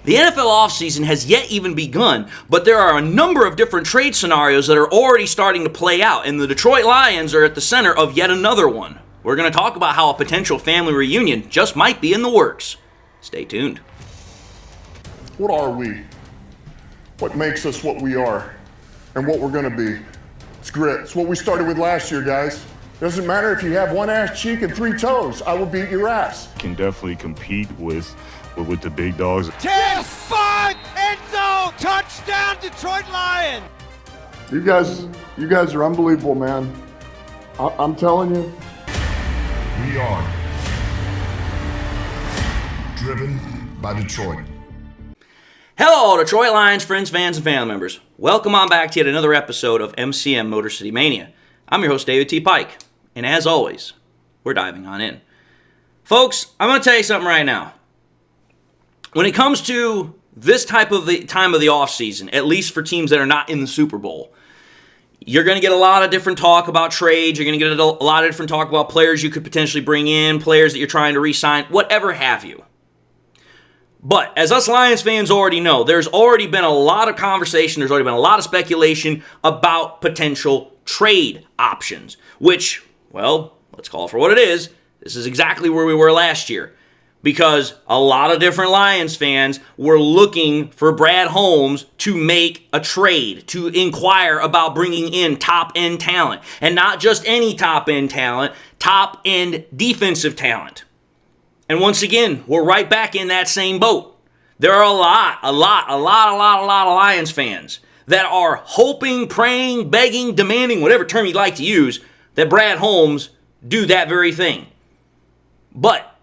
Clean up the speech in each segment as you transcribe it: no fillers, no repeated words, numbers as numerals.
The NFL offseason has yet even begun, but there are a number of different trade scenarios that are already starting to play out, and the Detroit Lions are at the center of yet another one. We're going to talk about how a potential family reunion just might be in the works. Stay tuned. What are we? What makes us what we are and what we're going to be? It's grit. It's what we started with last year, guys. Doesn't matter if you have one ass cheek and 3 toes. I will beat your ass. Can definitely compete with the big dogs. 10, 5, end zone, touchdown, Detroit Lions. You guys are unbelievable, man. I'm telling you. We are driven by Detroit. Hello, Detroit Lions friends, fans, and family members. Welcome on back to yet another episode of MCM Motor City Mania. I'm your host, David T. Pike, and as always, we're diving on in. Folks, I'm going to tell you something right now. When it comes to this type of the time of the offseason, at least for teams that are not in the Super Bowl, you're going to get a lot of different talk about trades. You're going to get a lot of different talk about players you could potentially bring in, players that you're trying to re-sign, whatever have you. But as us Lions fans already know, there's already been a lot of conversation, there's already been a lot of speculation about potential trade options, which, well, let's call it for what it is. This is exactly where we were last year. Because a lot of different Lions fans were looking for Brad Holmes to make a trade, to inquire about bringing in top-end talent. And not just any top-end talent, top-end defensive talent. And once again, we're right back in that same boat. There are a lot of Lions fans that are hoping, praying, begging, demanding, whatever term you'd like to use, that Brad Holmes do that very thing. But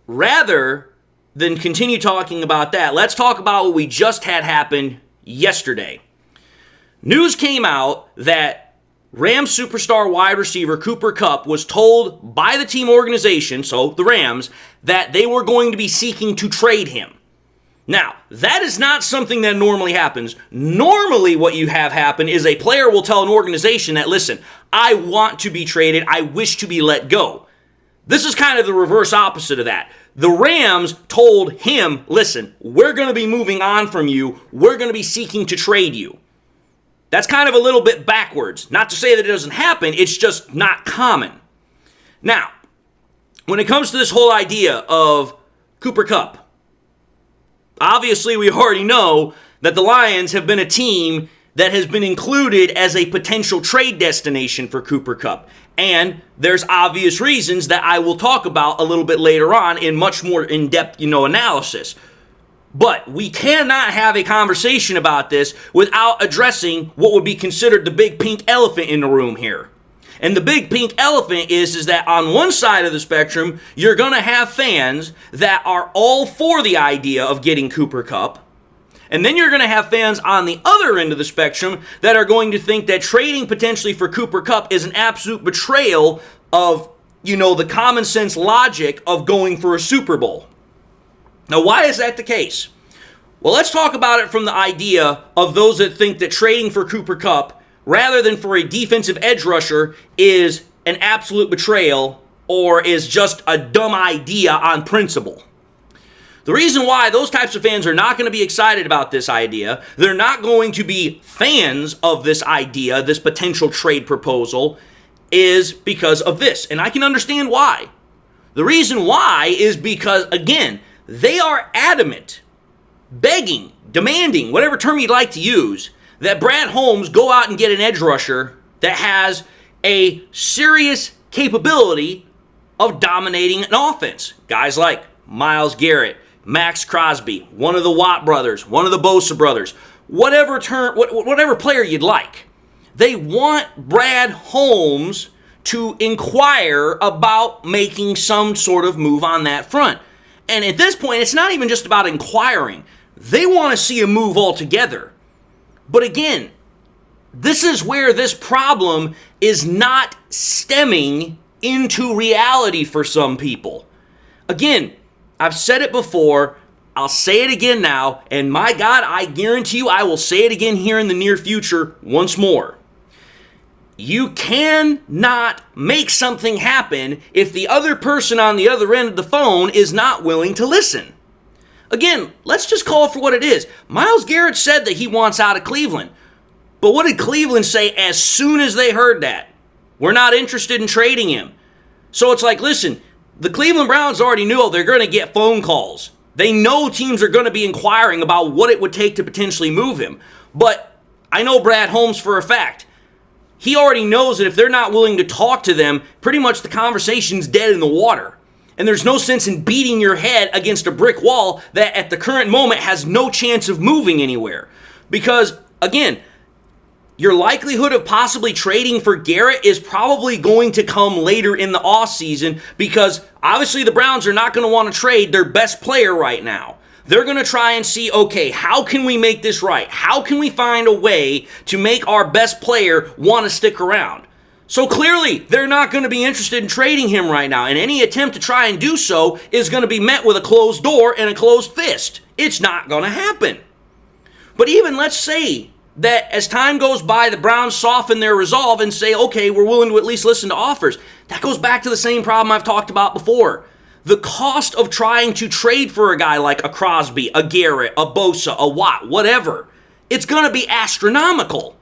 rather than continue talking about that, let's talk about what we just had happen yesterday. News came out that Rams superstar wide receiver Cooper Kupp was told by the team organization, so the Rams, that they were going to be seeking to trade him. Now, that is not something that normally happens. Normally what you have happen is a player will tell an organization that, listen, I want to be traded, I wish to be let go. This is kind of the reverse opposite of that. The Rams told him, listen, we're going to be moving on from you. We're going to be seeking to trade you. That's kind of a little bit backwards. Not to say that it doesn't happen, it's just not common. Now, when it comes to this whole idea of Cooper Kupp, obviously we already know that the Lions have been a team that has been included as a potential trade destination for Cooper Kupp. And there's obvious reasons that I will talk about a little bit later on in much more in-depth, analysis. But we cannot have a conversation about this without addressing what would be considered the big pink elephant in the room here. And the big pink elephant is that on one side of the spectrum, you're going to have fans that are all for the idea of getting Cooper Kupp. And then you're going to have fans on the other end of the spectrum that are going to think that trading potentially for Cooper Kupp is an absolute betrayal of, the common sense logic of going for a Super Bowl. Now, why is that the case? Well, let's talk about it from the idea of those that think that trading for Cooper Kupp, rather than for a defensive edge rusher, is an absolute betrayal or is just a dumb idea on principle. The reason why those types of fans are not going to be excited about this idea, they're not going to be fans of this idea, this potential trade proposal, is because of this. And I can understand why. The reason why is because, again, they are adamant, begging, demanding, whatever term you'd like to use, that Brad Holmes go out and get an edge rusher that has a serious capability of dominating an offense. Guys like Myles Garrett, Max Crosby, one of the Watt brothers, one of the Bosa brothers, whatever player you'd like. They want Brad Holmes to inquire about making some sort of move on that front. And at this point, it's not even just about inquiring. They want to see a move altogether. But again, this is where this problem is not stemming into reality for some people. Again, I've said it before, I'll say it again now, and my God, I guarantee you I will say it again here in the near future once more. You cannot make something happen if the other person on the other end of the phone is not willing to listen. Again, let's just call it for what it is. Myles Garrett said that he wants out of Cleveland. But what did Cleveland say as soon as they heard that? We're not interested in trading him. So it's like, listen, the Cleveland Browns already knew they're going to get phone calls. They know teams are going to be inquiring about what it would take to potentially move him. But I know Brad Holmes for a fact. He already knows that if they're not willing to talk to them, pretty much the conversation's dead in the water. And there's no sense in beating your head against a brick wall that at the current moment has no chance of moving anywhere. Because, again, your likelihood of possibly trading for Garrett is probably going to come later in the offseason because obviously the Browns are not going to want to trade their best player right now. They're going to try and see, okay, how can we make this right? How can we find a way to make our best player want to stick around? So clearly, they're not going to be interested in trading him right now, and any attempt to try and do so is going to be met with a closed door and a closed fist. It's not going to happen. But even let's say that as time goes by, the Browns soften their resolve and say, okay, we're willing to at least listen to offers. That goes back to the same problem I've talked about before. The cost of trying to trade for a guy like a Crosby, a Garrett, a Bosa, a Watt, whatever, it's going to be astronomical.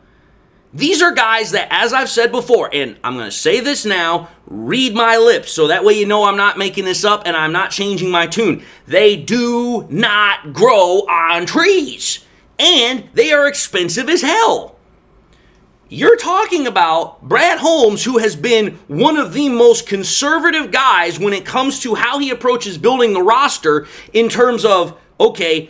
These are guys that, as I've said before, and I'm going to say this now, read my lips, so that way you know I'm not making this up and I'm not changing my tune. They do not grow on trees. And they are expensive as hell. You're talking about Brad Holmes, who has been one of the most conservative guys when it comes to how he approaches building the roster in terms of, okay,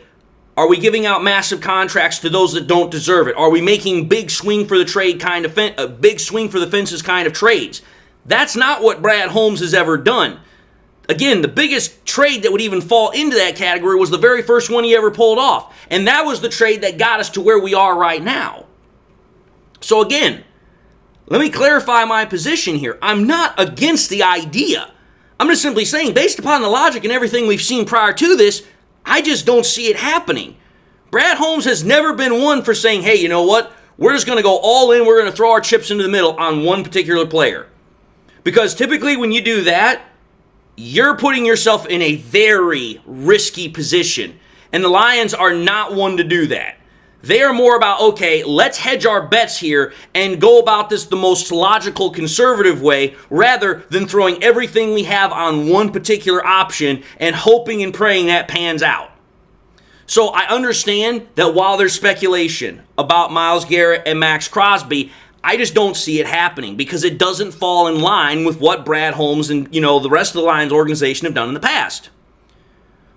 are we giving out massive contracts to those that don't deserve it? Are we making big swing for the trade kind of big swing for the fences kind of trades? That's not what Brad Holmes has ever done. Again, the biggest trade that would even fall into that category was the very first one he ever pulled off. And that was the trade that got us to where we are right now. So again, let me clarify my position here. I'm not against the idea. I'm just simply saying, based upon the logic and everything we've seen prior to this, I just don't see it happening. Brad Holmes has never been one for saying, hey, you know what? We're just going to go all in. We're going to throw our chips into the middle on one particular player. Because typically when you do that, you're putting yourself in a very risky position. And the Lions are not one to do that. They are more about, okay, let's hedge our bets here and go about this the most logical, conservative way rather than throwing everything we have on one particular option and hoping and praying that pans out. So I understand that while there's speculation about Myles Garrett and Max Crosby, I just don't see it happening because it doesn't fall in line with what Brad Holmes and, the rest of the Lions organization have done in the past.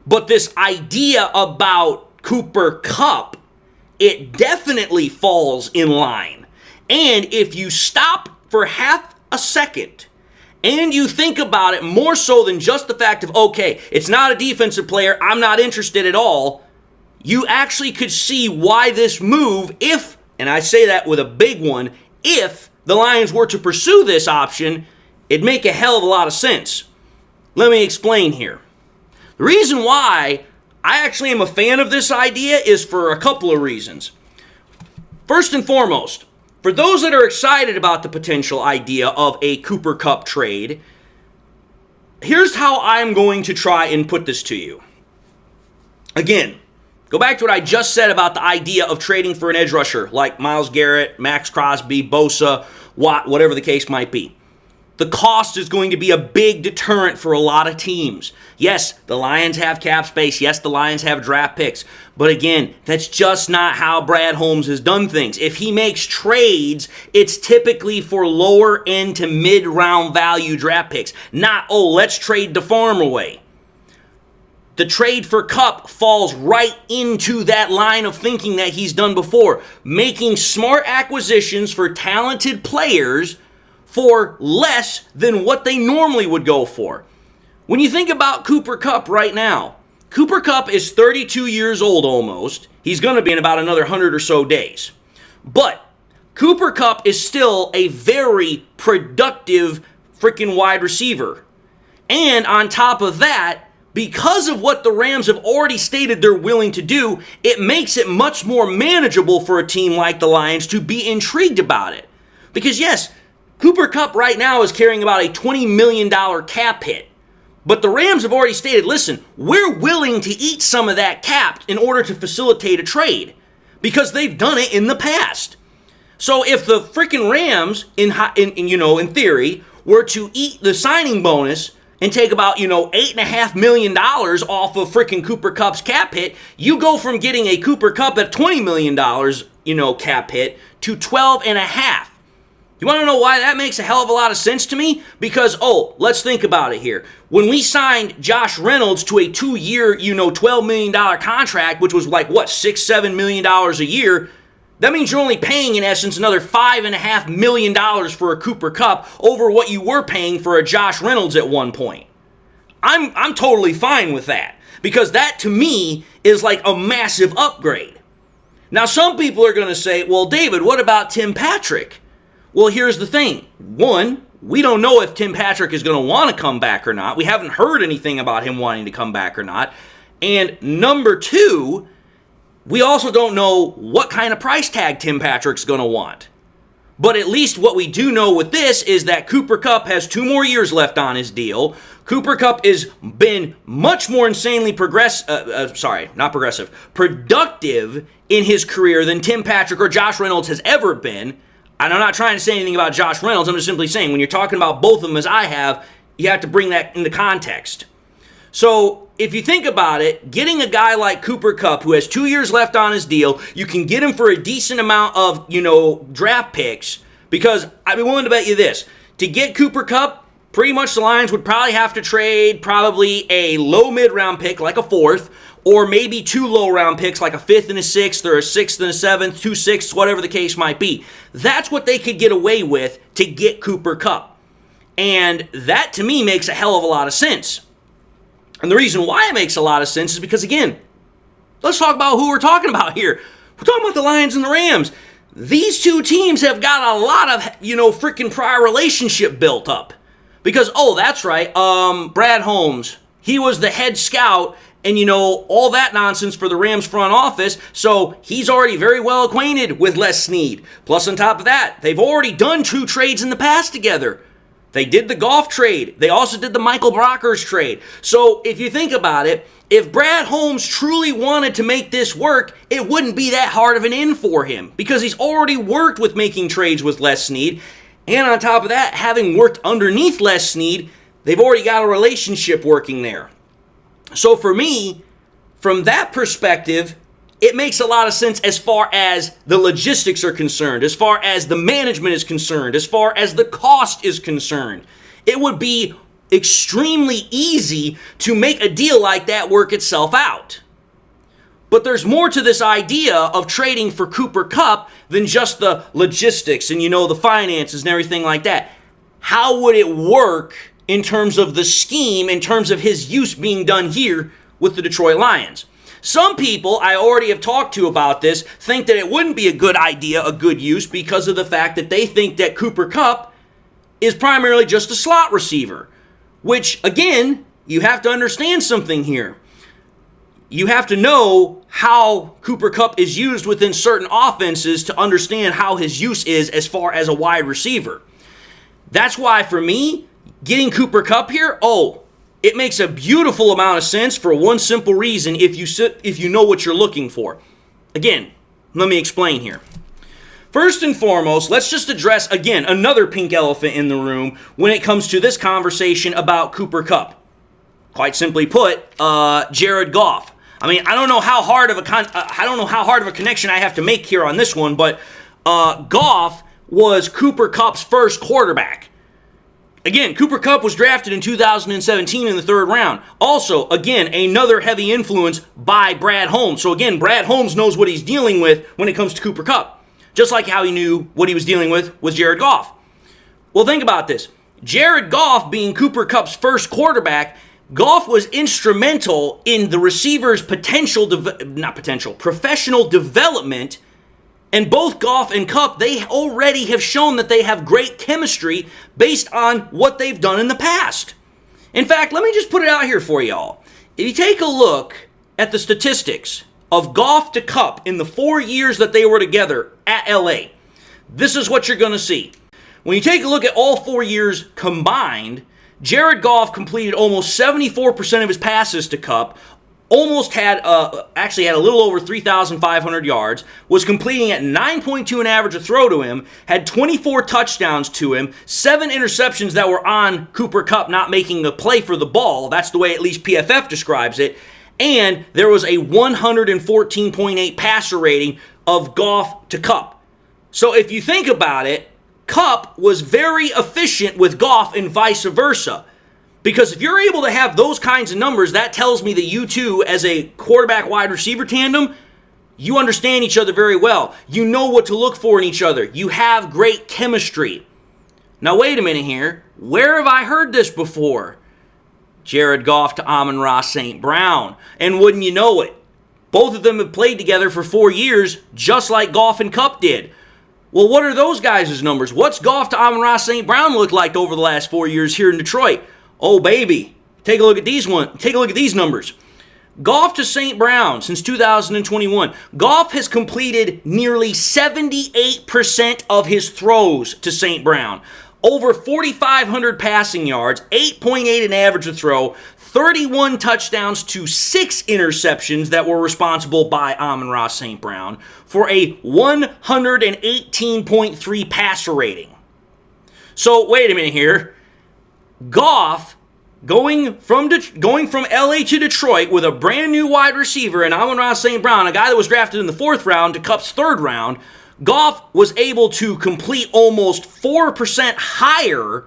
But this idea about Cooper Kupp, it definitely falls in line. And if you stop for half a second and you think about it more so than just the fact of, okay, it's not a defensive player, I'm not interested at all, you actually could see why this move, if, and I say that with a big one, if the Lions were to pursue this option, it'd make a hell of a lot of sense. Let me explain here. The reason why I actually am a fan of this idea is for a couple of reasons. First and foremost, for those that are excited about the potential idea of a Cooper Kupp trade, here's how I'm going to try and put this to you. Again, go back to what I just said about the idea of trading for an edge rusher like Myles Garrett, Max Crosby, Bosa, Watt, whatever the case might be. The cost is going to be a big deterrent for a lot of teams. Yes, the Lions have cap space. Yes, the Lions have draft picks. But again, that's just not how Brad Holmes has done things. If he makes trades, it's typically for lower end to mid-round value draft picks. Not, let's trade the farm away. The trade for Kupp falls right into that line of thinking that he's done before. Making smart acquisitions for talented players for less than what they normally would go for. When you think about Cooper Kupp right now, Cooper Kupp is 32 years old almost. He's going to be in about another 100 or so days. But Cooper Kupp is still a very productive freaking wide receiver. And on top of that, because of what the Rams have already stated they're willing to do, it makes it much more manageable for a team like the Lions to be intrigued about it. Because yes, Cooper Kupp right now is carrying about a $20 million cap hit. But the Rams have already stated, listen, we're willing to eat some of that cap in order to facilitate a trade because they've done it in the past. So if the freaking Rams, in theory, were to eat the signing bonus and take about, $8.5 million off of freaking Cooper Kupp's cap hit, you go from getting a Cooper Kupp at $20 million, cap hit to 12.5. You want to know why that makes a hell of a lot of sense to me? Because, let's think about it here. When we signed Josh Reynolds to a 2-year, $12 million contract, which was like, $6-7 million a year, that means you're only paying, in essence, another $5.5 million for a Cooper Kupp over what you were paying for a Josh Reynolds at one point. I'm totally fine with that, because that, to me, is like a massive upgrade. Now, some people are going to say, well, David, what about Tim Patrick? Well, here's the thing. One, we don't know if Tim Patrick is going to want to come back or not. We haven't heard anything about him wanting to come back or not. And number two, we also don't know what kind of price tag Tim Patrick's going to want. But at least what we do know with this is that Cooper Kupp has 2 more years left on his deal. Cooper Kupp has been much more insanely productive in his career than Tim Patrick or Josh Reynolds has ever been. And I'm not trying to say anything about Josh Reynolds. I'm just simply saying when you're talking about both of them as I have, you have to bring that into context. So if you think about it, getting a guy like Cooper Kupp who has 2 years left on his deal, you can get him for a decent amount of, draft picks, because I'd be willing to bet you this. To get Cooper Kupp, pretty much the Lions would probably have to trade probably a low mid-round pick like a 4th, or maybe 2 low-round picks like a 5th and a 6th, or a 6th and a 7th, 2 6ths, whatever the case might be. That's what they could get away with to get Cooper Kupp. And that, to me, makes a hell of a lot of sense. And the reason why it makes a lot of sense is because, again, let's talk about who we're talking about here. We're talking about the Lions and the Rams. These two teams have got a lot of, freaking prior relationship built up. Because, that's right, Brad Holmes, he was the head scout and, all that nonsense for the Rams front office, so he's already very well acquainted with Les Snead. Plus, on top of that, they've already done 2 trades in the past together. They did the Goff trade. They also did the Michael Brockers trade. So, if you think about it, if Brad Holmes truly wanted to make this work, it wouldn't be that hard of an in for him, because he's already worked with making trades with Les Snead. And on top of that, having worked underneath Les Snead, they've already got a relationship working there. So for me, from that perspective, it makes a lot of sense as far as the logistics are concerned, as far as the management is concerned, as far as the cost is concerned. It would be extremely easy to make a deal like that work itself out. But there's more to this idea of trading for Cooper Kupp than just the logistics and, the finances and everything like that. How would it work in terms of the scheme, in terms of his use being done here with the Detroit Lions? Some people I already have talked to about this think that it wouldn't be a good idea, a good use, because of the fact that they think that Cooper Kupp is primarily just a slot receiver. Which, again, you have to understand something here. You have to know how Cooper Kupp is used within certain offenses to understand how his use is as far as a wide receiver. That's why, for me, getting Cooper Kupp here, it makes a beautiful amount of sense for one simple reason if you know what you're looking for. Again, let me explain here. First and foremost, let's just address, again, another pink elephant in the room when it comes to this conversation about Cooper Kupp. Quite simply put, Jared Goff. I mean, I don't know how hard of a connection I have to make here on this one, but Goff was Cooper Kupp's first quarterback. Again, Cooper Kupp was drafted in 2017 in the 3rd round. Also, again, another heavy influence by Brad Holmes. So again, Brad Holmes knows what he's dealing with when it comes to Cooper Kupp. Just like how he knew what he was dealing with Jared Goff. Well, think about this. Jared Goff being Cooper Kupp's first quarterback, Goff was instrumental in the receiver's professional development. And both Goff and Kupp, they already have shown that they have great chemistry based on what they've done in the past. In fact, let me just put it out here for y'all. If you take a look at the statistics of Goff to Kupp in the 4 years that they were together at LA, this is what you're going to see. When you take a look at all 4 years combined, Jared Goff completed almost 74% of his passes to Kupp, actually had a little over 3,500 yards, was completing at 9.2 an average a throw to him, had 24 touchdowns to him, 7 interceptions that were on Cooper Kupp not making a play for the ball. That's the way at least PFF describes it. And there was a 114.8 passer rating of Goff to Kupp. So if you think about it, Kupp was very efficient with Goff and vice versa. Because if you're able to have those kinds of numbers, that tells me that you two, as a quarterback-wide receiver tandem, you understand each other very well. You know what to look for in each other. You have great chemistry. Now wait a minute here. Where have I heard this before? Jared Goff to Amon-Ra St. Brown. And wouldn't you know it, both of them have played together for 4 years, just like Goff and Kupp did. Well, what are those guys' numbers? What's Goff to Amon-Ra St. Brown look like over the last 4 years here in Detroit? Oh, baby. Take a look at these numbers. Goff to St. Brown since 2021. Goff has completed nearly 78% of his throws to St. Brown. Over 4,500 passing yards, 8.8 an average a throw, 31 touchdowns to 6 interceptions that were responsible by Amon-Ra St. Brown for a 118.3 passer rating. So wait a minute here. Goff going from LA to Detroit with a brand new wide receiver and Amon-Ra St. Brown, a guy that was drafted in the 4th round to Kupp's 3rd round, Goff was able to complete almost 4% higher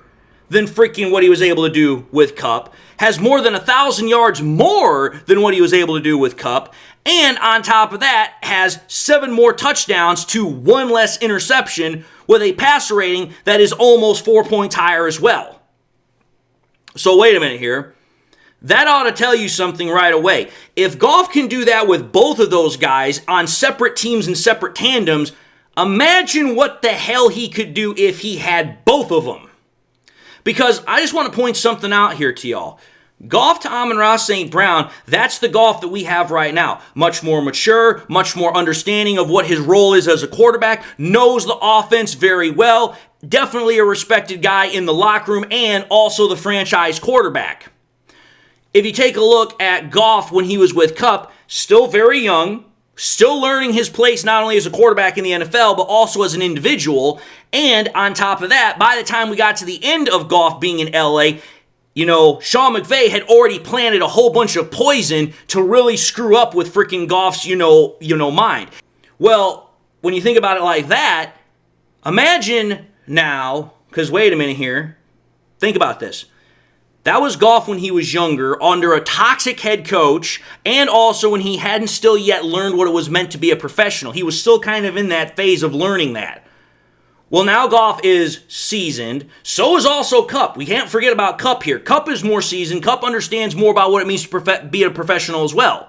than freaking what he was able to do with Kupp, has more than 1,000 yards more than what he was able to do with Kupp, and on top of that, has 7 more touchdowns to 1 less interception with a passer rating that is almost 4 points higher as well. So wait a minute here. That ought to tell you something right away. If Goff can do that with both of those guys on separate teams and separate tandems, imagine what the hell he could do if he had both of them. Because I just want to point something out here to y'all. Goff to Amon-Ra St. Brown, that's the Goff that we have right now. Much more mature, much more understanding of what his role is as a quarterback, knows the offense very well, definitely a respected guy in the locker room, and also the franchise quarterback. If you take a look at Goff when he was with Kupp, still very young, still learning his place not only as a quarterback in the NFL, but also as an individual. And on top of that, by the time we got to the end of Goff being in LA, Sean McVay had already planted a whole bunch of poison to really screw up with freaking Goff's, mind. Well, when you think about it like that, imagine now, because wait a minute here, think about this. That was Goff when he was younger, under a toxic head coach, and also when he hadn't still yet learned what it was meant to be a professional. He was still kind of in that phase of learning that. Well, now Goff is seasoned. So is also Kupp. We can't forget about Kupp here. Kupp is more seasoned. Kupp understands more about what it means to be a professional as well.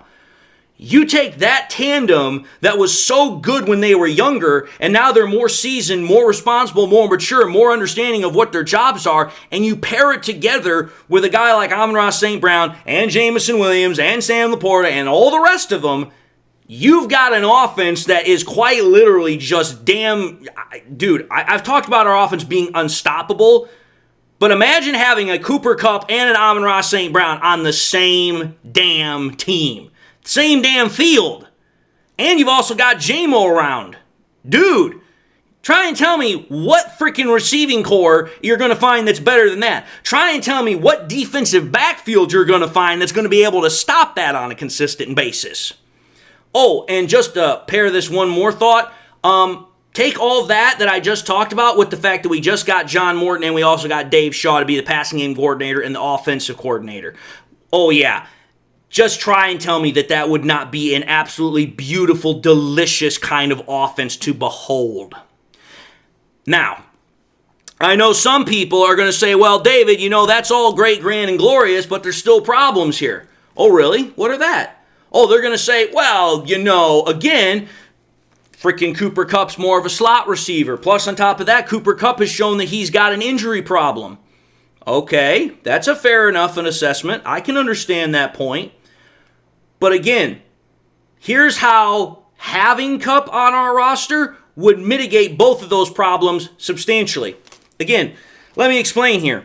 You take that tandem that was so good when they were younger, and now they're more seasoned, more responsible, more mature, more understanding of what their jobs are, and you pair it together with a guy like Amon-Ra St. Brown and Jameson Williams and Sam Laporta and all the rest of them, you've got an offense that is quite literally just damn... Dude, I've talked about our offense being unstoppable, but imagine having a Cooper Kupp and an Amon-Ra St. Brown on the same damn team. Same damn field. And you've also got J-Mo around. Dude, try and tell me what freaking receiving core you're going to find that's better than that. Try and tell me what defensive backfield you're going to find that's going to be able to stop that on a consistent basis. Oh, and just to pair this one more thought, take all that I just talked about with the fact that we just got John Morton and we also got Dave Shaw to be the passing game coordinator and the offensive coordinator. Oh, yeah. Just try and tell me that would not be an absolutely beautiful, delicious kind of offense to behold. Now, I know some people are going to say, well, David, that's all great, grand, and glorious, but there's still problems here. Oh, really? What are that? Oh, they're going to say, well, again, freaking Cooper Kupp's more of a slot receiver. Plus, on top of that, Cooper Kupp has shown that he's got an injury problem. Okay, that's a fair enough an assessment. I can understand that point. But again, here's how having Kupp on our roster would mitigate both of those problems substantially. Again, let me explain here.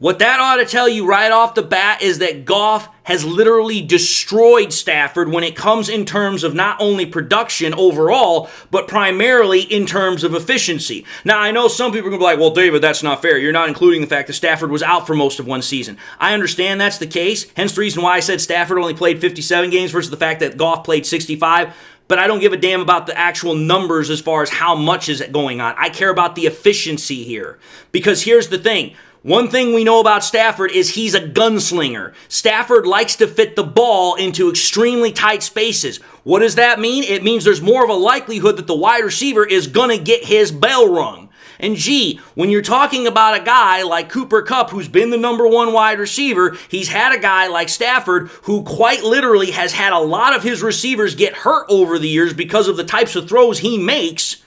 What that ought to tell you right off the bat is that Goff has literally destroyed Stafford when it comes in terms of not only production overall, but primarily in terms of efficiency. Now, I know some people are going to be like, well, David, that's not fair. You're not including the fact that Stafford was out for most of one season. I understand that's the case, hence the reason why I said Stafford only played 57 games versus the fact that Goff played 65. But I don't give a damn about the actual numbers as far as how much is going on. I care about the efficiency here. Because here's the thing. One thing we know about Stafford is he's a gunslinger. Stafford likes to fit the ball into extremely tight spaces. What does that mean? It means there's more of a likelihood that the wide receiver is going to get his bell rung. And gee, when you're talking about a guy like Cooper Kupp, who's been the number one wide receiver, he's had a guy like Stafford who quite literally has had a lot of his receivers get hurt over the years because of the types of throws he makes.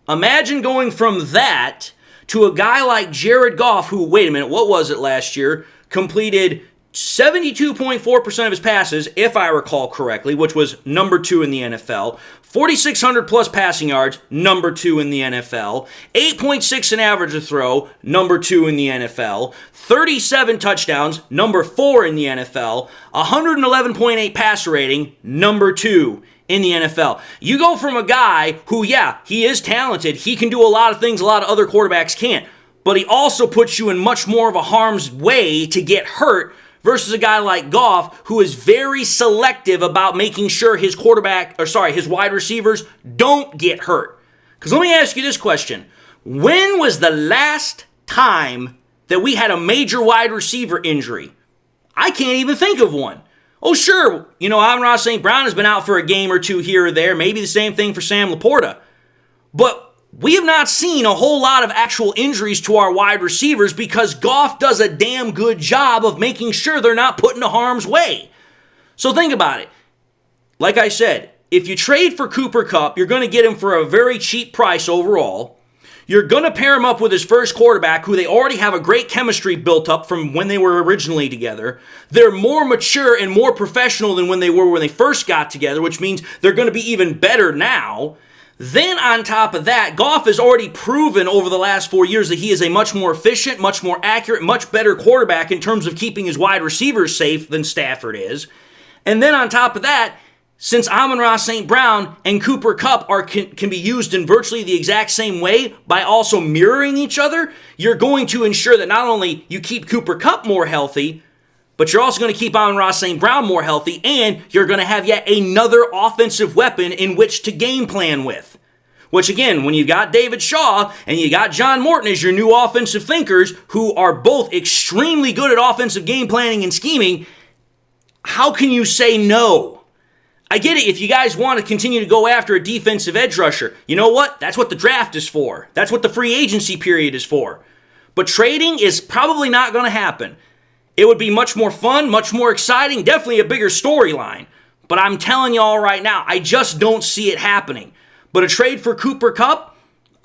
Imagine going from that to a guy like Jared Goff, who, wait a minute, what was it last year? Completed 72.4% of his passes, if I recall correctly, which was number 2 in the NFL. 4,600 plus passing yards, number 2 in the NFL. 8.6 an average a throw, number 2 in the NFL. 37 touchdowns, number 4 in the NFL. 111.8 passer rating, number 2 in the NFL. You go from a guy who, yeah, he is talented. He can do a lot of things a lot of other quarterbacks can't. But he also puts you in much more of a harm's way to get hurt versus a guy like Goff who is very selective about making sure his his wide receivers don't get hurt. Because let me ask you this question. When was the last time that we had a major wide receiver injury? I can't even think of one. Oh, sure, Amon-Ra St. Brown has been out for a game or two here or there. Maybe the same thing for Sam Laporta. But we have not seen a whole lot of actual injuries to our wide receivers because Goff does a damn good job of making sure they're not put into harm's way. So think about it. Like I said, if you trade for Cooper Kupp, you're going to get him for a very cheap price overall. You're going to pair him up with his first quarterback, who they already have a great chemistry built up from when they were originally together. They're more mature and more professional than when they were when they first got together, which means they're going to be even better now. Then on top of that, Goff has already proven over the last 4 years that he is a much more efficient, much more accurate, much better quarterback in terms of keeping his wide receivers safe than Stafford is. And then on top of that, since Amon-Ra St. Brown and Cooper Kupp can be used in virtually the exact same way by also mirroring each other, you're going to ensure that not only you keep Cooper Kupp more healthy, but you're also going to keep Amon-Ra St. Brown more healthy, and you're going to have yet another offensive weapon in which to game plan with. Which again, when you got David Shaw and you got John Morton as your new offensive thinkers, who are both extremely good at offensive game planning and scheming, how can you say no? I get it if you guys want to continue to go after a defensive edge rusher. You know what? That's what the draft is for. That's what the free agency period is for. But trading is probably not going to happen. It would be much more fun, much more exciting, definitely a bigger storyline. But I'm telling y'all right now, I just don't see it happening. But a trade for Cooper Kupp?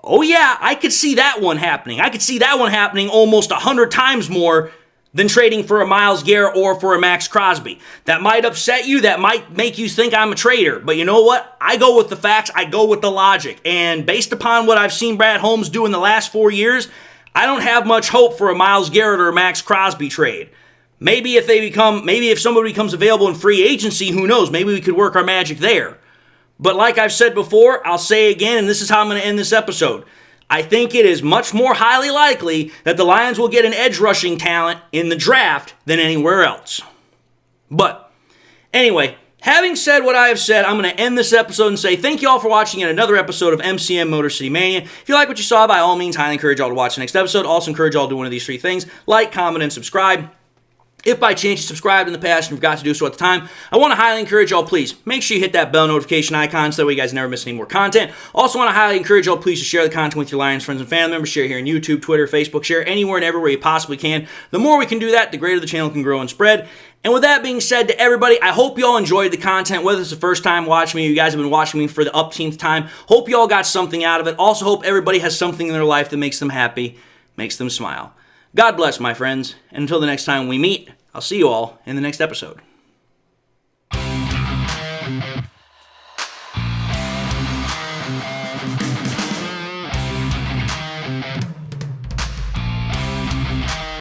Oh yeah, I could see that one happening. I could see that one happening almost 100 times more than trading for a Myles Garrett or for a Max Crosby. That might upset you. That might make you think I'm a traitor. But you know what? I go with the facts. I go with the logic. And based upon what I've seen Brad Holmes do in the last 4 years, I don't have much hope for a Myles Garrett or a Max Crosby trade. Maybe if somebody becomes available in free agency, who knows? Maybe we could work our magic there. But like I've said before, I'll say again, and this is how I'm going to end this episode. I think it is much more highly likely that the Lions will get an edge rushing talent in the draft than anywhere else. But anyway, having said what I have said, I'm going to end this episode and say thank you all for watching yet another episode of MCM Motor City Mania. If you like what you saw, by all means, highly encourage y'all to watch the next episode. Also encourage y'all to do one of these 3 things: like, comment, and subscribe. If by chance you subscribed in the past and forgot to do so at the time, I want to highly encourage y'all, please, make sure you hit that bell notification icon so that way you guys never miss any more content. Also want to highly encourage y'all, please, to share the content with your Lions friends and family members. Share here on YouTube, Twitter, Facebook, share anywhere and everywhere you possibly can. The more we can do that, the greater the channel can grow and spread. And with that being said, to everybody, I hope y'all enjoyed the content, whether it's the first time watching me, you guys have been watching me for the upteenth time. Hope y'all got something out of it. Also hope everybody has something in their life that makes them happy, makes them smile. God bless, my friends, and until the next time we meet, I'll see you all in the next episode.